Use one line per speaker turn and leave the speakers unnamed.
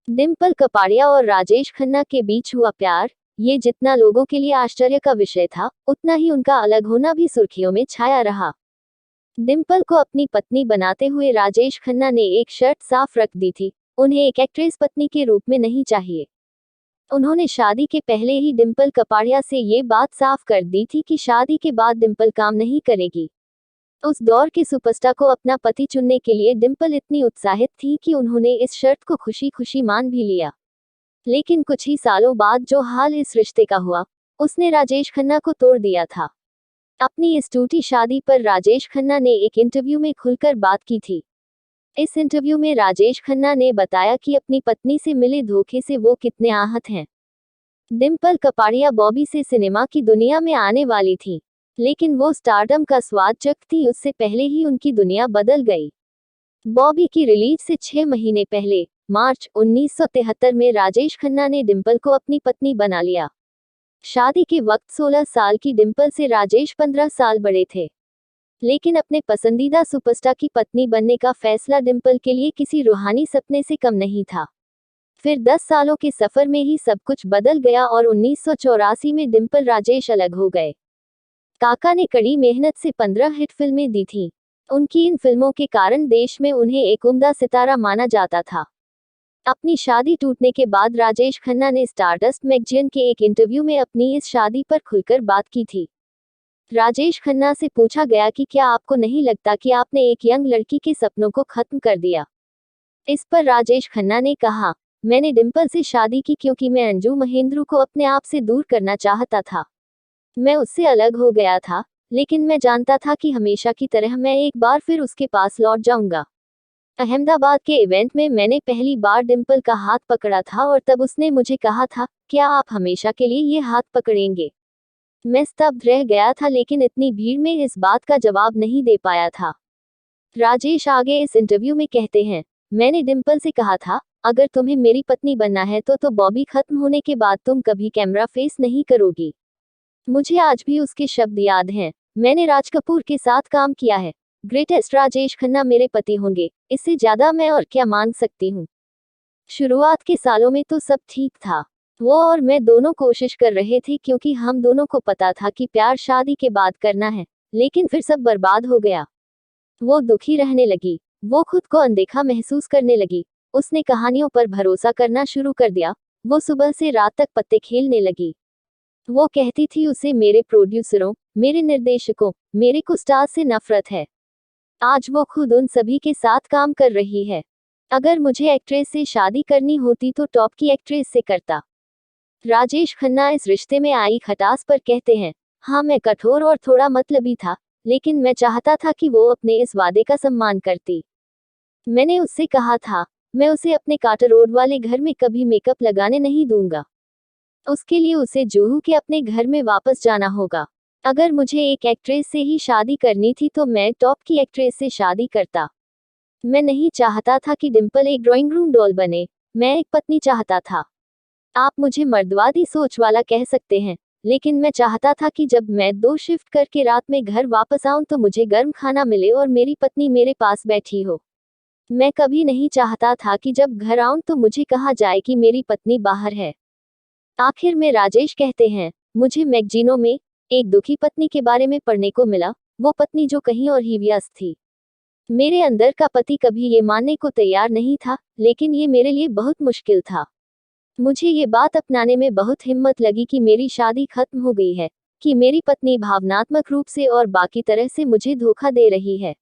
डिम्पल कपाड़िया और राजेश खन्ना के बीच हुआ प्यार, ये जितना लोगों के लिए आश्चर्य का विषय था, उतना ही उनका अलग होना भी सुर्खियों में छाया रहा। डिम्पल को अपनी पत्नी बनाते हुए राजेश खन्ना ने एक शर्त साफ रख दी थी, उन्हें एक एक्ट्रेस पत्नी के रूप में नहीं चाहिए। उन्होंने शादी के पहले ही डिम्पल कपाड़िया से ये बात साफ कर दी थी कि शादी के बाद डिम्पल काम नहीं करेगी। उस दौर के सुपरस्टार को अपना पति चुनने के लिए डिम्पल इतनी उत्साहित थी कि उन्होंने इस शर्त को खुशी खुशी मान भी लिया। लेकिन कुछ ही सालों बाद जो हाल इस रिश्ते का हुआ, उसने राजेश खन्ना को तोड़ दिया था। अपनी इस टूटी शादी पर राजेश खन्ना ने एक इंटरव्यू में खुलकर बात की थी। इस इंटरव्यू में राजेश खन्ना ने बताया कि अपनी पत्नी से मिले धोखे से वो कितने आहत हैं। डिम्पल कपाड़िया बॉबी से सिनेमा की दुनिया में आने वाली थी, लेकिन वो स्टारडम का स्वाद चखती उससे पहले ही उनकी दुनिया बदल गई। बॉबी की रिलीज से 6 महीने पहले मार्च 1973 में राजेश खन्ना ने डिम्पल को अपनी पत्नी बना लिया। शादी के वक्त 16 साल की डिम्पल से राजेश 15 साल बड़े थे, लेकिन अपने पसंदीदा सुपरस्टार की पत्नी बनने का फैसला डिम्पल के लिए किसी रूहानी सपने से कम नहीं था। फिर 10 सालों के सफर में ही सब कुछ बदल गया और 1984 में डिम्पल राजेश अलग हो गए। काका ने कड़ी मेहनत से 15 हिट फिल्में दी थीं। उनकी इन फिल्मों के कारण देश में उन्हें एक उम्दा सितारा माना जाता था। अपनी शादी टूटने के बाद राजेश खन्ना ने स्टारडस्ट मैगजीन के एक इंटरव्यू में अपनी इस शादी पर खुलकर बात की थी। राजेश खन्ना से पूछा गया कि क्या आपको नहीं लगता कि आपने एक यंग लड़की के सपनों को खत्म कर दिया। इस पर राजेश खन्ना ने कहा, मैंने डिम्पल से शादी की क्योंकि मैं अंजू महेंद्रू को अपने आप से दूर करना चाहता था। मैं उससे अलग हो गया था, लेकिन मैं जानता था कि हमेशा की तरह मैं एक बार फिर उसके पास लौट जाऊंगा। अहमदाबाद के इवेंट में मैंने पहली बार डिम्पल का हाथ पकड़ा था और तब उसने मुझे कहा था, क्या आप हमेशा के लिए ये हाथ पकड़ेंगे। मैं स्तब्ध रह गया था, लेकिन इतनी भीड़ में इस बात का जवाब नहीं दे पाया था। राजेश आगे इस इंटरव्यू में कहते हैं, मैंने डिम्पल से कहा था, अगर तुम्हें मेरी पत्नी बनना है तो बॉबी खत्म होने के बाद तुम कभी कैमरा फेस नहीं करोगी। मुझे आज भी उसके शब्द याद हैं, मैंने राज कपूर के साथ काम किया है। ग्रेटेस्ट राजेश खन्ना मेरे पति होंगे, इससे ज्यादा मैं और क्या मांग सकती हूँ। शुरुआत के सालों में तो सब ठीक था। वो और मैं दोनों कोशिश कर रहे थे क्योंकि हम दोनों को पता था कि प्यार शादी के बाद करना है, लेकिन फिर सब बर्बाद हो गया। वो दुखी रहने लगी, वो खुद को अनदेखा महसूस करने लगी, उसने कहानियों पर भरोसा करना शुरू कर दिया, वो सुबह से रात तक पत्ते खेलने लगी। वो कहती थी उसे मेरे प्रोड्यूसरों, मेरे निर्देशकों, मेरे को स्टार से नफरत है। आज वो खुद उन सभी के साथ काम कर रही है। अगर मुझे एक्ट्रेस से शादी करनी होती तो टॉप की एक्ट्रेस से करता। राजेश खन्ना इस रिश्ते में आई खटास पर कहते हैं, हाँ मैं कठोर और थोड़ा मतलबी था, लेकिन मैं चाहता था कि वो अपने इस वादे का सम्मान करती। मैंने उससे कहा था, मैं उसे अपने कार्टर रोड वाले घर में कभी मेकअप लगाने नहीं दूंगा। उसके लिए उसे जुहू के अपने घर में वापस जाना होगा। अगर मुझे एक एक्ट्रेस से ही शादी करनी थी तो मैं टॉप की एक्ट्रेस से शादी करता। मैं नहीं चाहता था कि डिम्पल एक ड्राइंग रूम डॉल बने, मैं एक पत्नी चाहता था। आप मुझे मर्दवादी सोच वाला कह सकते हैं, लेकिन मैं चाहता था कि जब मैं 2 शिफ्ट करके रात में घर वापस आऊं तो मुझे गर्म खाना मिले और मेरी पत्नी मेरे पास बैठी हो। मैं कभी नहीं चाहता था कि जब घर आऊं तो मुझे कहा जाए कि मेरी पत्नी बाहर है। आखिर में राजेश कहते हैं, मुझे मैगजीनों में एक दुखी पत्नी के बारे में पढ़ने को मिला, वो पत्नी जो कहीं और ही व्यस्त थी। मेरे अंदर का पति कभी ये मानने को तैयार नहीं था, लेकिन ये मेरे लिए बहुत मुश्किल था। मुझे ये बात अपनाने में बहुत हिम्मत लगी कि मेरी शादी खत्म हो गई है, कि मेरी पत्नी भावनात्मक रूप से और बाकी तरह से मुझे धोखा दे रही है।